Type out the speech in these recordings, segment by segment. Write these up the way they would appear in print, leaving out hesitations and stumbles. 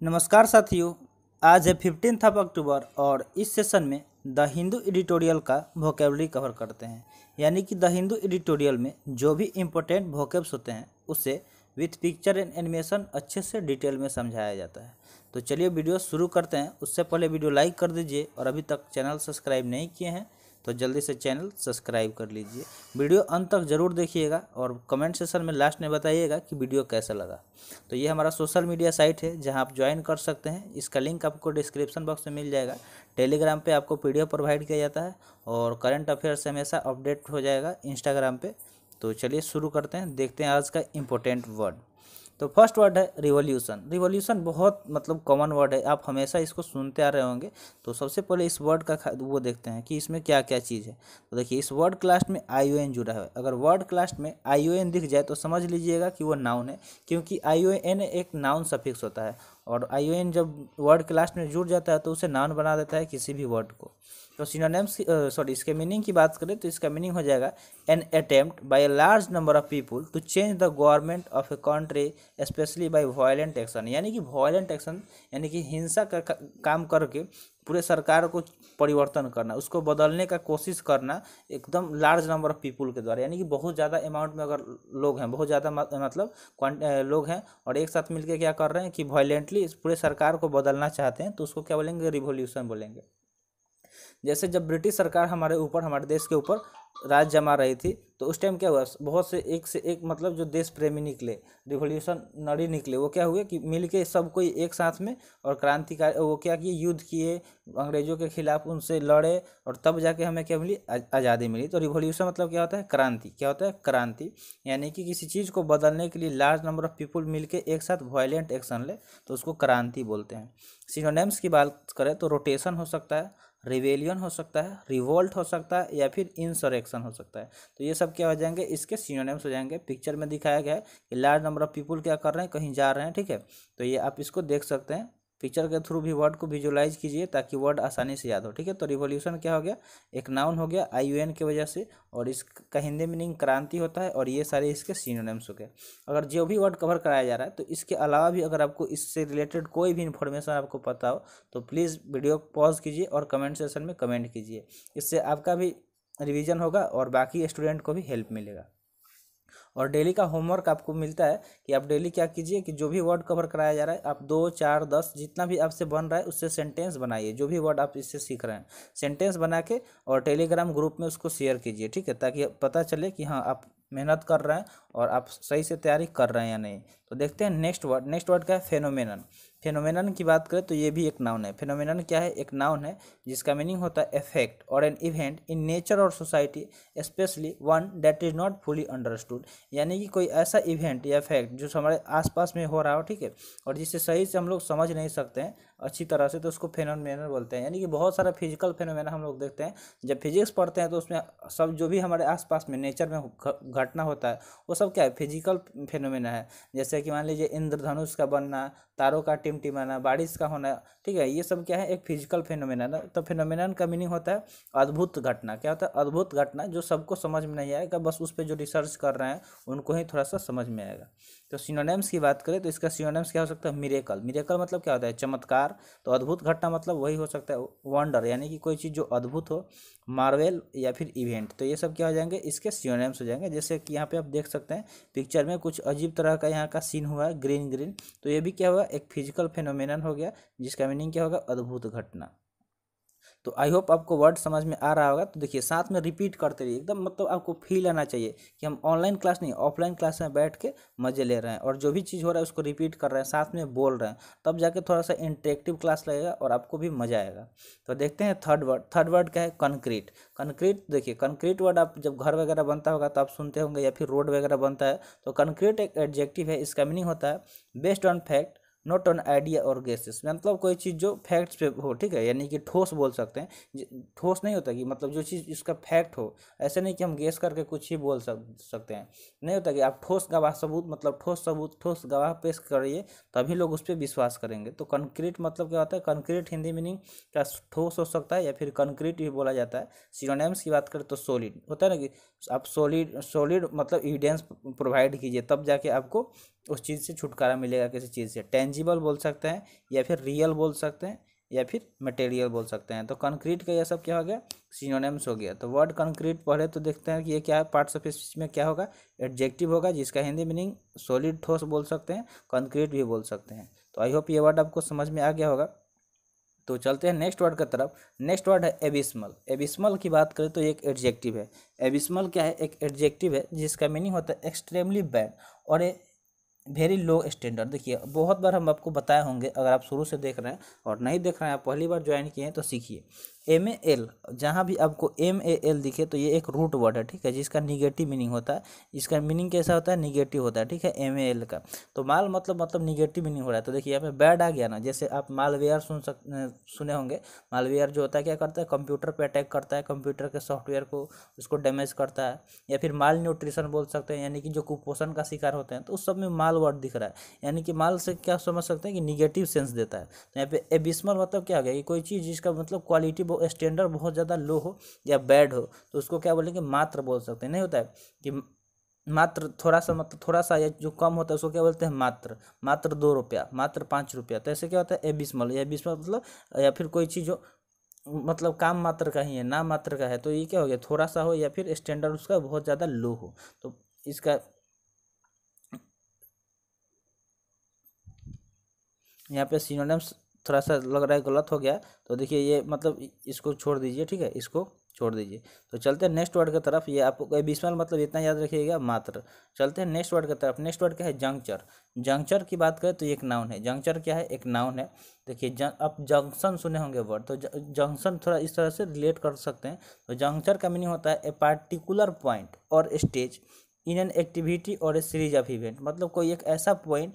नमस्कार साथियों। आज है 15 अक्टूबर और इस सेशन में द हिंदू एडिटोरियल का वोकेबलरी कवर करते हैं। यानी कि द हिंदू एडिटोरियल में जो भी इम्पोर्टेंट वोकेब्स होते हैं उसे विथ पिक्चर एंड एनिमेशन अच्छे से डिटेल में समझाया जाता है। तो चलिए वीडियो शुरू करते हैं। उससे पहले वीडियो लाइक कर दीजिए और अभी तक चैनल सब्सक्राइब नहीं किए हैं तो जल्दी से चैनल सब्सक्राइब कर लीजिए। वीडियो अंत तक ज़रूर देखिएगा और कमेंट सेक्शन में लास्ट में बताइएगा कि वीडियो कैसा लगा। तो ये हमारा सोशल मीडिया साइट है जहां आप ज्वाइन कर सकते हैं। इसका लिंक आपको डिस्क्रिप्शन बॉक्स में मिल जाएगा। टेलीग्राम पे आपको पीडीएफ प्रोवाइड किया जाता है और करंट अफेयर्स हमेशा अपडेट हो जाएगा इंस्टाग्राम पे। तो चलिए शुरू करते हैं, देखते हैं आज का इम्पोर्टेंट वर्ड। तो फर्स्ट वर्ड है रिवॉल्यूशन। रिवॉल्यूशन बहुत कॉमन वर्ड है, आप हमेशा इसको सुनते आ रहे होंगे। तो सबसे पहले इस वर्ड का वो देखते हैं कि इसमें क्या क्या चीज़ है। तो देखिए इस वर्ड क्लास में ION जुड़ा है। अगर वर्ड क्लास में ION दिख जाए तो समझ लीजिएगा कि वो नाउन है, क्योंकि ION एक नाउन सफिक्स होता है और ION जब वर्ड क्लास में जुड़ जाता है तो उसे नाउन बना देता है किसी भी वर्ड को। तो सिनोनिम्स इसके मीनिंग की बात करें तो इसका मीनिंग हो जाएगा an attempt by a large number of people to change the government of a country specially by violent action. यानी कि वायलेंट एक्शन यानी कि हिंसा का काम करके पूरे सरकार को परिवर्तन करना, उसको बदलने का कोशिश करना एकदम लार्ज नंबर ऑफ पीपुल के द्वारा। यानी कि बहुत ज़्यादा अमाउंट में अगर लोग हैं, बहुत ज़्यादा मतलब लोग हैं और एक साथ मिलकर क्या कर रहे हैं कि वायलेंटली पूरे सरकार को बदलना चाहते हैं तो उसको क्या बोलेंगे, रिवॉल्यूशन बोलेंगे। जैसे जब ब्रिटिश सरकार हमारे देश के ऊपर राज जमा रही थी तो उस टाइम क्या हुआ, बहुत से एक मतलब जो देश प्रेमी निकले, रिवॉल्यूशनरी निकले, वो क्या हुए कि मिलके सब कोई एक साथ में और क्रांतिकारी वो क्या किए, युद्ध किए, अंग्रेजों के खिलाफ उनसे लड़े और तब जाके हमें क्या मिली, आज़ादी मिली। तो रिवॉल्यूशन मतलब क्या होता है, क्रांति। क्या होता है, क्रांति। यानी कि किसी चीज़ को बदलने के लिए लार्ज नंबर ऑफ पीपुल मिलके एक साथ वायलेंट एक्शन ले तो उसको क्रांति बोलते हैं। सिनोनिम्स की बात करें तो रोटेशन हो सकता है, रिवेलियन हो सकता है, रिवोल्ट हो सकता है या फिर इंसरेक्शन हो सकता है। तो ये सब क्या हो जाएंगे, इसके सिनोनिम्स हो जाएंगे। पिक्चर में दिखाया गया है कि लार्ज नंबर ऑफ पीपुल क्या कर रहे हैं, कहीं जा रहे हैं, ठीक है। तो ये आप इसको देख सकते हैं, पिक्चर के थ्रू भी वर्ड को विजुअलाइज कीजिए ताकि वर्ड आसानी से याद हो, ठीक है। तो रिवॉल्यूशन क्या हो गया, एक नाउन हो गया ION की वजह से और इसका हिंदी मीनिंग क्रांति होता है और ये सारे इसके सिनोनिम्स हो गए। अगर जो भी वर्ड कवर कराया जा रहा है तो इसके अलावा भी अगर आपको इससे रिलेटेड कोई भी इन्फॉर्मेशन आपको पता हो तो प्लीज़ वीडियो पॉज कीजिए और कमेंट सेक्शन में कमेंट कीजिए। इससे आपका भी रिवीजन होगा और बाकी स्टूडेंट को भी हेल्प मिलेगा। और डेली का होमवर्क आपको मिलता है कि आप डेली क्या कीजिए कि जो भी वर्ड कवर कराया जा रहा है आप 2, 4, 10 जितना भी आपसे बन रहा है उससे सेंटेंस बनाइए। जो भी वर्ड आप इससे सीख रहे हैं सेंटेंस बना के और टेलीग्राम ग्रुप में उसको शेयर कीजिए, ठीक है, ताकि पता चले कि हाँ आप मेहनत कर रहे हैं और आप सही से तैयारी कर रहे हैं या नहीं। तो देखते हैं नेक्स्ट वर्ड क्या है, फेनोमेनन। फेनोमेनन की बात करें तो ये भी एक नाउन है। फेनोमेनन क्या है, एक नाउन है जिसका मीनिंग होता है इफेक्ट और एन इवेंट इन नेचर और society specially one that is not fully understood. यानी कि कोई ऐसा इवेंट या फैक्ट जो हमारे आसपास में हो रहा हो, ठीक है, और जिसे सही से हम लोग समझ नहीं सकते हैं अच्छी तरह से, तो उसको फेनोमेनन बोलते हैं। यानी कि बहुत सारा फिजिकल फेनोमेना हम लोग देखते हैं जब फिजिक्स पढ़ते हैं तो उसमें सब जो भी हमारे आसपास में नेचर में घटना होता है वो सब क्या है, फिजिकल फेनोमेना है। जैसे कि मान लीजिए इंद्रधनुष का बनना, तारों का टिमटिमाना, बारिश का होना, ठीक है, ये सब क्या है, एक फिजिकल फेनोमेना ना। तो फेनोमेनन का मीनिंग होता है अद्भुत घटना। क्या होता है, अद्भुत घटना जो सबको समझ में नहीं आएगा, बस उस पर जो रिसर्च कर रहे हैं उनको ही थोड़ा सा समझ में आएगा। तो सिनोनिम्स की बात करें तो इसका सिनोनिम्स क्या हो सकता है, मिरेकल। मिरेकल मतलब क्या होता है, चमत्कार। तो अद्भुत घटना मतलब वही हो सकता है वंडर, यानी कि कोई चीज़ जो अद्भुत हो, मार्वेल या फिर इवेंट। तो ये सब क्या हो जाएंगे, इसके सिनोनिम्स हो जाएंगे। जैसे कि यहाँ पे आप देख सकते हैं पिक्चर में कुछ अजीब तरह का यहाँ का सीन हुआ है, ग्रीन ग्रीन। तो ये भी क्या हुआ, एक फिजिकल फेनोमेनन हो गया जिसका मीनिंग क्या होगा, अद्भुत घटना। तो आई होप आपको वर्ड समझ में आ रहा होगा। तो देखिए साथ में रिपीट करते रहिए, एकदम मतलब आपको फील आना चाहिए कि हम ऑनलाइन क्लास नहीं ऑफलाइन क्लास में बैठ के मजे ले रहे हैं और जो भी चीज़ हो रहा है उसको रिपीट कर रहे हैं, साथ में बोल रहे हैं, तब जाके थोड़ा सा इंटरेक्टिव क्लास लगेगा और आपको भी मजा आएगा। तो देखते हैं थर्ड वर्ड क्या है, कंक्रीट। कंक्रीट देखिए, कंक्रीट वर्ड आप जब घर वगैरह बनता होगा तो आप सुनते होंगे या फिर रोड वगैरह बनता है तो कंक्रीट एक एडजेक्टिव है। इसका मीनिंग होता है based on fact not on idea और गेसेस। मतलब कोई चीज़ जो फैक्ट्स पे हो, ठीक है, यानी कि ठोस बोल सकते हैं। ठोस नहीं होता कि मतलब जो चीज़ इसका फैक्ट हो, ऐसे नहीं कि हम गेस करके कुछ ही बोल सकते हैं। नहीं होता कि आप ठोस गवाह सबूत, मतलब ठोस सबूत, ठोस गवाह पेश करिए तभी लोग उस पर विश्वास करेंगे। तो कंक्रीट मतलब क्या होता है, कंक्रीट हिंदी मीनिंग क्या ठोस हो सकता है या फिर कंक्रीट भी बोला जाता है। सिनोनिम्स की बात करें तो सॉलिड होता है ना, कि आप सॉलिड मतलब एविडेंस प्रोवाइड कीजिए तब जाके आपको उस चीज़ से छुटकारा मिलेगा किसी चीज़ से। टेंजिबल बोल सकते हैं या फिर रियल बोल सकते हैं या फिर मटेरियल बोल सकते हैं। तो कंक्रीट का ये सब क्या हो गया, सिनोनिम्स हो गया। तो वर्ड कंक्रीट पढ़े तो देखते हैं कि ये क्या है, पार्ट्स ऑफ स्पीच में क्या होगा, एडजेक्टिव होगा, जिसका हिंदी मीनिंग सॉलिड ठोस बोल सकते हैं, कंक्रीट भी बोल सकते हैं। तो आई होप ये वर्ड आपको समझ में आ गया होगा। तो चलते हैं नेक्स्ट वर्ड की तरफ। नेक्स्ट वर्ड है एबिस्मल। एबिस्मल की बात करें तो एक एडजेक्टिव है। एबिस्मल क्या है, एक एडजेक्टिव है जिसका मीनिंग होता है एक्सट्रीमली बैड और ए वेरी लो स्टैंडर्ड। देखिए बहुत बार हम आपको बताए होंगे, अगर आप शुरू से देख रहे हैं और नहीं देख रहे हैं, आप पहली बार ज्वाइन किए हैं तो सीखिए। MAL, जहाँ भी आपको MAL दिखे तो ये एक रूट वर्ड है, ठीक है, जिसका निगेटिव मीनिंग होता है। इसका मीनिंग कैसा होता है, निगेटिव होता है, ठीक है, MAL का। तो माल मतलब निगेटिव मीनिंग हो रहा है। तो देखिए यहाँ पे बैड आ गया ना, जैसे आप मालवेयर सुने होंगे। मालवेयर जो होता है क्या करता है, कंप्यूटर पे अटैक करता है, कंप्यूटर के सॉफ्टवेयर को उसको डैमेज करता है। या फिर माल न्यूट्रिशन बोल सकते हैं, यानी कि जो कुपोषण का शिकार होते हैं, तो उस सब में माल वर्ड दिख रहा है। यानी कि माल से क्या समझ सकते हैं कि निगेटिव सेंस देता है। तो यहाँ पे एबिस्मल मतलब क्या हो गया कि कोई चीज़ जिसका मतलब क्वालिटी स्टैंडर्ड बहुत ज़्यादा लो हो या बैड हो, तो उसको क्या बोलेंगे, मात्र बोल सकते हैं। नहीं होता है कि मात्र थोड़ा सा, मतलब थोड़ा सा या जो कम होता है उसको क्या बोलते हैं, मात्र। मात्र 2 रुपया, मात्र 5 रुपया। तो ऐसे क्या होता है, एबिस्मल। एबिस्मल मतलब या फिर कोई चीज़ जो मतलब काम मात्र का ही है, नाम मात्र का है, तो ये क्या हो गया, थोड़ा सा हो या फिर स्टैंडर्ड उसका बहुत ज़्यादा लो हो। तो इसका यहाँ पे सिनोनिम्स थोड़ा सा लग रहा है गलत हो गया, तो देखिए ये मतलब इसको छोड़ दीजिए, ठीक है, इसको छोड़ दीजिए। तो चलते हैं नेक्स्ट वर्ड की तरफ। ये आपको एबिस्मल मतलब इतना याद रखिएगा, मात्र। चलते हैं नेक्स्ट वर्ड की तरफ। नेक्स्ट वर्ड क्या है, जंक्चर। जंक्चर की बात करें तो एक नाउन है। जंक्चर क्या है, एक नाउन है। देखिए आप जंक्शन सुने होंगे वर्ड, तो जंक्शन थोड़ा इस तरह से रिलेट कर सकते हैं। तो जंक्चर का मीनिंग होता है ए पार्टिकुलर पॉइंट और स्टेज इन एन एक्टिविटी और ए सीरीज ऑफ इवेंट। मतलब कोई एक ऐसा पॉइंट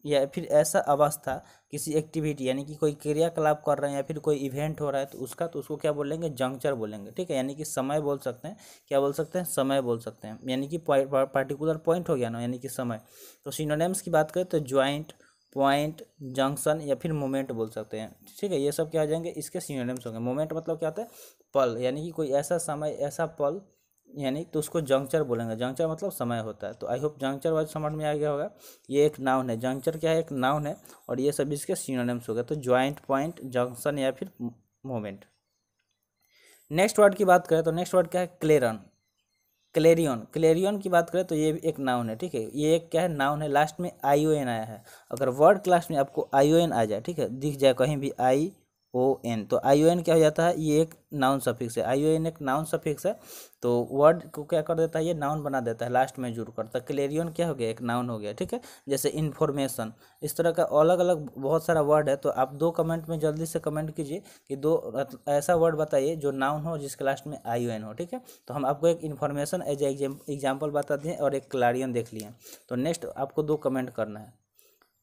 या फिर ऐसा अवस्था किसी एक्टिविटी, यानी कि कोई क्रियाकलाप कर रहे हैं या फिर कोई इवेंट हो रहा है, तो उसको क्या बोलेंगे, जंक्चर बोलेंगे, ठीक है। यानी कि समय बोल सकते हैं, क्या बोल सकते हैं, समय बोल सकते हैं। यानी कि पार्टिकुलर पॉइंट हो गया ना, यानी कि समय। तो सिनोनिम्स की बात करें तो ज्वाइंट, पॉइंट, जंक्शन या फिर मोमेंट बोल सकते हैं, ठीक है। ये सब क्या आ जाएंगे, इसके सिनोनिम्स होंगे। मोमेंट मतलब क्या होता है, पल, यानी कि कोई ऐसा समय, ऐसा पल, यानी तो उसको जंक्चर बोलेंगे। जंक्चर मतलब समय होता है। तो आई होप जंक्चर वर्ड समझ में आ गया होगा। ये एक नाउन है, जंक्चर क्या है, एक नाउन है, और ये सब इसके सिनोनिम्स हो गए। तो ज्वाइंट, पॉइंट, जंक्शन या फिर मोमेंट। नेक्स्ट वर्ड की बात करें तो नेक्स्ट वर्ड क्या है, क्लेरन। क्लेरियन। क्लेरियन की बात करें तो ये भी एक नाउन है, ठीक है। ये एक क्या है, नाउन है, लास्ट में ION आया है। अगर वर्ड क्लास में आपको ION आ जाए, ठीक है, दिख जाए कहीं भी ION, तो ION क्या हो जाता है, ये एक नाउन सफिक्स है। ION एक नाउन सफिक्स है, तो वर्ड को क्या कर देता है, ये नाउन बना देता है, लास्ट में जुड़ करता है। क्लेरियन क्या हो गया, एक नाउन हो गया, ठीक है। जैसे इन्फॉर्मेशन, इस तरह का अलग अलग बहुत सारा वर्ड है। तो आप 2 कमेंट में जल्दी से कमेंट कीजिए कि 2 ऐसा वर्ड बताइए जो नाउन हो जिसके लास्ट में ION हो, ठीक है। तो हम आपको एक इन्फॉर्मेशन एज एग्जाम्पल बता दिए और एक क्लारियन देख लिए। तो नेक्स्ट आपको 2 कमेंट करना है।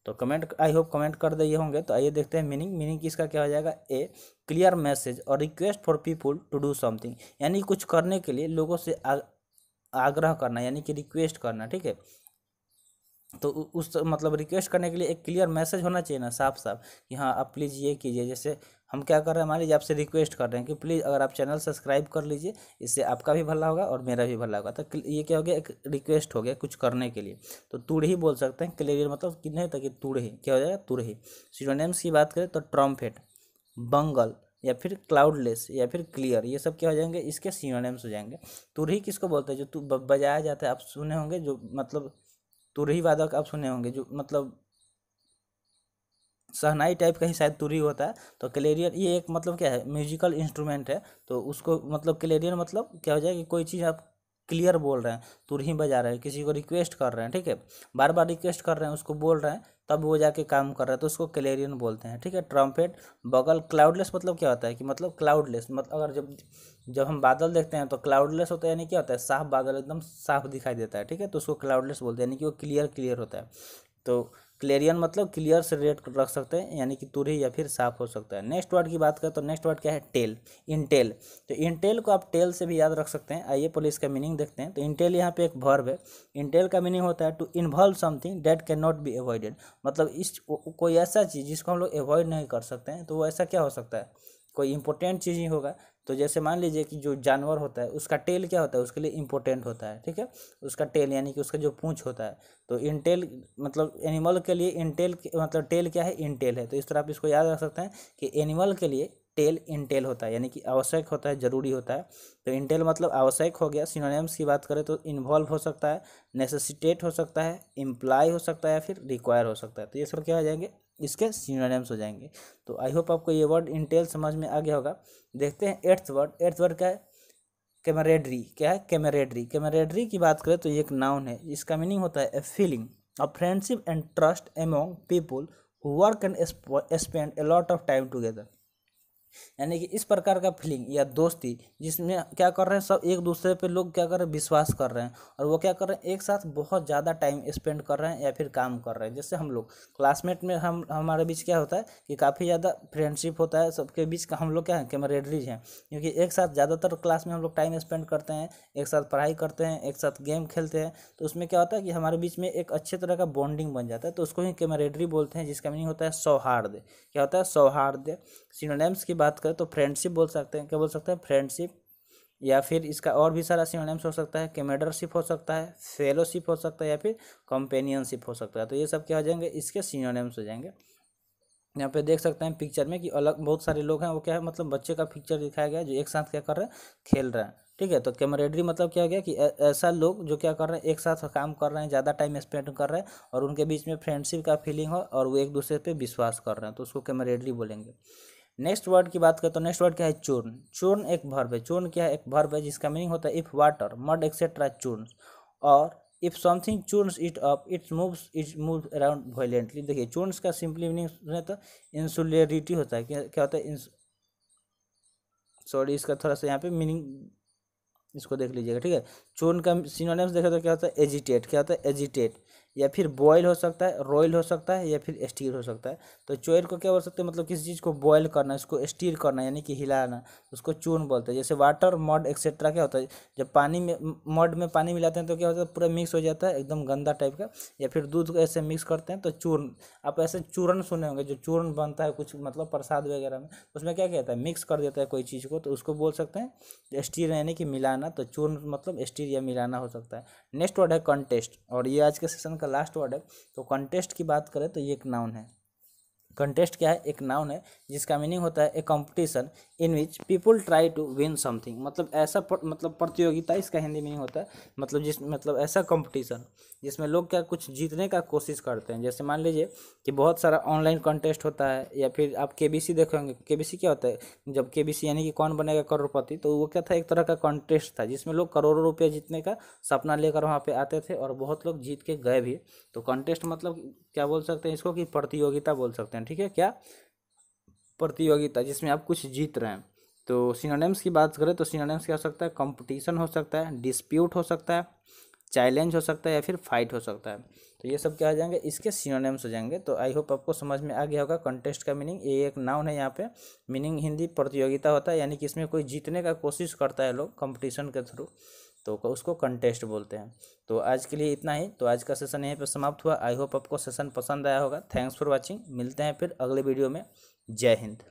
तो कमेंट, आई होप कमेंट कर दिए होंगे। तो आइए देखते हैं मीनिंग। मीनिंग किसका क्या हो जाएगा, ए क्लियर मैसेज और request for people to do something, यानी कुछ करने के लिए लोगों से आग्रह करना, यानी कि रिक्वेस्ट करना, ठीक है। तो उस मतलब रिक्वेस्ट करने के लिए एक क्लियर मैसेज होना चाहिए ना, साफ साफ, कि हाँ आप प्लीज़ ये कीजिए। जैसे हम क्या कर रहे हैं, मान लीजिए आपसे रिक्वेस्ट कर रहे हैं कि प्लीज़ अगर आप चैनल सब्सक्राइब कर लीजिए, इससे आपका भी भला होगा और मेरा भी भला होगा। तो ये क्या हो गया, एक रिक्वेस्ट हो गया कुछ करने के लिए। तो तुड़ही बोल सकते हैं, क्लियर मतलब कि नहीं था कि तुड़ही, क्या हो जाएगा, तुड़ही। सिनोनिम्स की बात करें तो ट्रम्पेट, बंगल या फिर क्लाउडलेस या फिर क्लियर, ये सब क्या हो जाएंगे, इसके सिनोनिम्स हो जाएंगे। तुरही किसको बोलते हैं, जो बजाया जाता है, आप सुने होंगे, जो मतलब तुरही वादक आप सुने होंगे, जो मतलब शहनाई टाइप का ही शायद तुरही होता है। तो क्लेरियन ये एक मतलब क्या है, म्यूजिकल इंस्ट्रूमेंट है। तो उसको मतलब क्लेरियन मतलब क्या हो जाए कि कोई चीज़ आप क्लियर बोल रहे हैं, तुरही बजा रहे हैं, किसी को रिक्वेस्ट कर रहे हैं, ठीक है, बार बार रिक्वेस्ट कर रहे हैं, उसको बोल रहे हैं, तब वो जाके काम कर रहा है, तो उसको क्लेरियन बोलते हैं, ठीक है। ट्रम्पेट, बगल, क्लाउडलेस मतलब क्या होता है कि मतलब क्लाउडलेस मतलब अगर जब हम बादल देखते हैं तो क्लाउडलेस होता है, यानी क्या होता है, साफ बादल एकदम साफ दिखाई देता है, ठीक है, तो उसको क्लाउडलेस बोलते हैं, यानी कि वो क्लियर क्लियर होता है। तो क्लेरियन मतलब क्लियर से रेट रख सकते हैं, यानी कि तुरही या फिर साफ हो सकता है। नेक्स्ट वर्ड की बात करें तो नेक्स्ट वर्ड क्या है, टेल, इंटेल। तो इंटेल को आप टेल से भी याद रख सकते हैं। आइए पहले इसका मीनिंग देखते हैं। तो इंटेल यहाँ पे एक वर्ब है। इंटेल का मीनिंग होता है to involve something that can not be avoided, मतलब इस कोई ऐसा चीज़ जिसको हम लोग अवॉइड नहीं कर सकते हैं, तो वो ऐसा क्या हो सकता है, कोई इंपॉर्टेंट चीज़ ही होगा। तो जैसे मान लीजिए कि जो जानवर होता है उसका टेल क्या होता है, उसके लिए इम्पोर्टेंट होता है, ठीक है, उसका टेल यानी कि उसका जो पूंछ होता है, तो इनटेल मतलब एनिमल के लिए इनटेल मतलब टेल क्या है, इनटेल है। तो इस तरह आप इसको याद रख सकते हैं कि एनिमल के लिए टेल इनटेल होता है, यानी कि आवश्यक होता है, जरूरी होता है। तो इनटेल मतलब आवश्यक हो गया। सिनोनिम्स की बात करें तो इन्वॉल्व हो सकता है, नेसेसिटेट हो सकता है, इम्प्लाई हो सकता है, या फिर रिक्वायर हो सकता है। तो ये सब क्या हो जाएंगे, इसके सिनोनिम्स हो जाएंगे। तो आई होप आपको ये वर्ड इंटेल समझ में आ गया होगा। देखते हैं एट्थ वर्ड। एट्थ वर्ड क्या है, कैमरेडरी। क्या है, कैमरेडरी। कैमरेडरी की बात करें तो ये एक नाउन है, इसका मीनिंग होता है a feeling of friendship and trust among people who work and spend a lot of time together. यानी कि इस प्रकार का फीलिंग या दोस्ती जिसमें क्या कर रहे हैं, सब एक दूसरे पे लोग क्या कर रहे हैं, विश्वास कर रहे हैं, और वो क्या कर रहे हैं, एक साथ बहुत ज़्यादा टाइम स्पेंड कर रहे हैं या फिर काम कर रहे हैं। जैसे हम लोग क्लासमेट में हमारे बीच क्या होता है कि काफ़ी ज़्यादा फ्रेंडशिप होता है, सबके बीच का हम लोग क्या है, कैमरेडरीज हैं, क्योंकि एक साथ ज़्यादातर क्लास में हम लोग टाइम स्पेंड करते हैं, एक साथ पढ़ाई करते हैं, एक साथ गेम खेलते हैं। तो उसमें क्या होता है कि हमारे बीच में एक अच्छे तरह का बॉन्डिंग बन जाता है, तो उसको ही कैमरेडरी बोलते हैं, जिसका मीनिंग होता है सौहार्द। क्या होता है, सौहार्द। सिनोनिम्स की बात करें तो फ्रेंडशिप बोल सकते हैं, क्या बोल सकते हैं, फ्रेंडशिप, या फिर इसका और भी सारा सिनोनिम्स हो सकता है, कैमेडरशिप हो सकता है, फेलोशिप हो सकता है, या फिर कंपेनियनशिप हो सकता है। तो ये सब क्या हो जाएंगे, इसके सिनोनिम्स हो जाएंगे। यहाँ पे देख सकते हैं पिक्चर में कि अलग बहुत सारे लोग हैं, वो क्या है, मतलब बच्चे का पिक्चर दिखाया गया है जो एक साथ क्या कर रहे हैं, खेल रहे हैं, ठीक है। तो कैमरेडरी मतलब क्या हो गया कि ऐसा लोग जो क्या कर रहे हैं, एक साथ काम कर रहे हैं, ज़्यादा टाइम स्पेंड कर रहे हैं, और उनके बीच में फ्रेंडशिप का फीलिंग हो, और वो एक दूसरे पे विश्वास कर रहे हैं, तो उसको कैमरेडरी बोलेंगे। नेक्स्ट वर्ड की बात करें तो नेक्स्ट वर्ड क्या है, चूर्ण। चूर्ण एक वर्ब है। चूर्ण क्या है, एक वर्ब है जिसका मीनिंग होता है इफ वाटर मड एक्सेट्रा चूर्ण, और if something churns it up it move around violently. देखिए चूर्न्स का सिंपली मीनिंग सुने तो इंसुलरिटी होता है। क्या होता है, सॉरी इसका थोड़ा सा यहाँ पे मीनिंग इसको देख लीजिएगा, ठीक है। चूर्ण का सिनोनिम्स देखें तो क्या होता है, एजिटेट। क्या होता है, एजिटेट, या फिर बॉयल हो सकता है, रॉयल हो सकता है, या फिर स्टीर हो सकता है। तो चोयर को क्या बोल सकते हैं, मतलब किसी चीज़ को बॉयल करना, इसको स्टीर करना यानी कि हिलाना, उसको चूर्ण बोलते हैं। जैसे वाटर मड एक्सेट्रा क्या होता है, जब पानी में मड में पानी मिलाते हैं तो क्या होता है, पूरा मिक्स हो जाता है, एकदम गंदा टाइप का। या फिर दूध को ऐसे मिक्स करते हैं तो चूर्ण, आप ऐसे चूर्ण सुने होंगे, जो चूर्ण बनता है कुछ मतलब प्रसाद वगैरह में, उसमें क्या कहता है, मिक्स कर देता है कोई चीज़ को, तो उसको बोल सकते हैं स्टीर यानी कि मिलाना। तो चूर्ण मतलब स्टीर या मिलाना हो सकता है। नेक्स्ट वर्ड है कंटेस्ट, और ये आज के सेशन का लास्ट वर्ड है। तो कंटेस्ट की बात करें तो ये एक नाउन है। कंटेस्ट क्या है, एक नाउन है जिसका मीनिंग होता है a competition in which people try to win something. मतलब ऐसा मतलब प्रतियोगिता, इसका हिंदी मीनिंग होता है, मतलब ऐसा कंपटीशन जिसमें लोग क्या कुछ जीतने का कोशिश करते हैं। जैसे मान लीजिए कि बहुत सारा ऑनलाइन कंटेस्ट होता है, या फिर आप केबीसी देखेंगे। केबीसी क्या होता है, जब केबीसी यानी कि कौन बनेगा करोड़पति, तो वो क्या था, एक तरह का कंटेस्ट था जिसमें लोग करोड़ों रुपये जीतने का सपना लेकर वहाँ पे आते थे, और बहुत लोग जीत के गए भी। तो कंटेस्ट मतलब क्या बोल सकते हैं इसको, कि प्रतियोगिता बोल सकते हैं, ठीक है। क्या, प्रतियोगिता जिसमें आप कुछ जीत रहे हैं। तो सिनोनिम्स की बात करें तो सिनोनिम्स क्या हो सकता है, कंपटीशन हो सकता है, डिस्प्यूट हो सकता है, चैलेंज हो सकता है, या फिर फाइट हो सकता है। तो ये सब क्या हो जाएंगे, इसके सिनोनिम्स हो जाएंगे। तो आई होप आपको समझ में आ गया होगा कंटेस्ट का मीनिंग। ये एक नाउन है, यहाँ पे मीनिंग हिंदी प्रतियोगिता होता है, यानी कि इसमें कोई जीतने का कोशिश करता है लोग कंपटीशन के थ्रू, तो उसको कंटेस्ट बोलते हैं। तो आज के लिए इतना ही। तो आज का सेशन यहीं पर समाप्त हुआ। आई होप आपको सेशन पसंद आया होगा। Thanks for watching. मिलते हैं फिर अगले वीडियो में। जय हिंद।